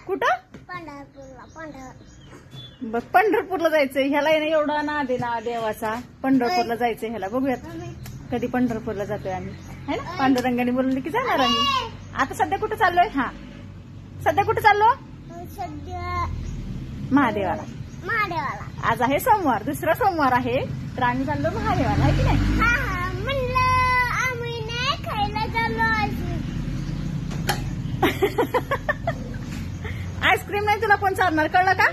कुठं? बघ पंढरपूरला जायचंय. ह्याला आहे ना एवढा नाद आहे ना देवाचा. पंढरपूरला जायचंय ह्याला. बघूयात कधी पंढरपूरला जातोय आम्ही, है ना. पांडुरंगाने बोलले की जाणार आम्ही. आता सध्या कुठं चाललोय? हा सध्या कुठं चाललो? महादेवाला. आज आहे सोमवार, दुसरा सोमवार आहे, तर आम्ही चाललो महादेवाला, आहे की नाही. आईस्क्रीम नाही तुला कोण चालणार, कळलं का?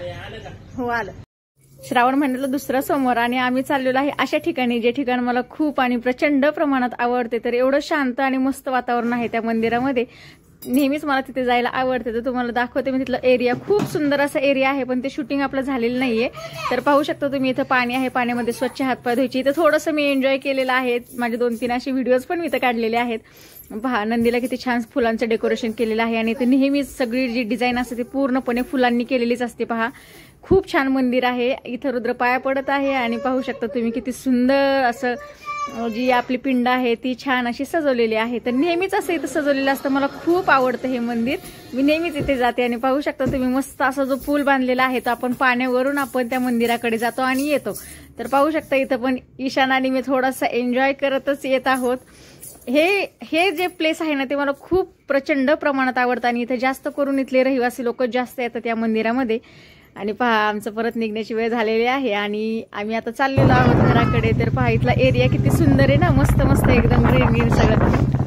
हो आलं. श्रावण महिन्यातला दुसरा सोमवार आणि आम्ही चाललेलो आहे अशा ठिकाणी जे ठिकाण मला खूप आणि प्रचंड प्रमाणात आवडते. तर एवढं शांत आणि मस्त वातावरण आहे त्या मंदिरामध्ये. नेहमीच मला तिथे जायला आवडते. तर तुम्हाला दाखवते मी तिथला एरिया. खूप सुंदर असा एरिया आहे, पण ते शूटिंग आपलं झालेलं नाहीये. तर पाहू शकता तुम्ही इथं पाणी आहे, पाण्यामध्ये स्वच्छ हातपाय धुवायचे. इथं थोडंसं मी एन्जॉय केलेलं आहे. माझे 2-3 असे व्हिडिओज पण मी इथं काढलेले आहेत. पहा नंदीला किती छान फुलांचं डेकोरेशन केलेलं आहे आणि इथे नेहमीच सगळी जी डिझाईन असते ती पूर्णपणे फुलांनी केलेलीच असते. पहा खूप छान मंदिर आहे. इथं रुद्र पाया पडत आहे आणि पाहू शकता तुम्ही किती सुंदर असं जी आपली पिंड आहे ती छान अशी सजवलेली आहे. तर नेहमीच असं इथं सजवलेलं असतं. मला खूप आवडतं हे मंदिर. मी नेहमीच इथे जाते आणि पाहू शकता तुम्ही मस्त असा जो पूल बांधलेला आहे तो आपण पाण्यावरून आपण त्या मंदिराकडे जातो आणि येतो. तर पाहू शकता इथं पण ईशान आणि मी थोडासा एन्जॉय करतच येत आहोत. हे जे प्लेस आहे ना ते मला खूप प्रचंड प्रमाणात आवडतं आणि इथे जास्त करून इथले रहिवासी लोक जास्त येतात या मंदिरामध्ये. आणि पहा आमचं परत निघण्याची वेळ झालेली आहे आणि आम्ही आता चाललेलो आहोत घराकडे. तर पहा इथला एरिया किती सुंदर आहे ना, मस्त मस्त एकदम ग्रीन ग्रीन सगळं.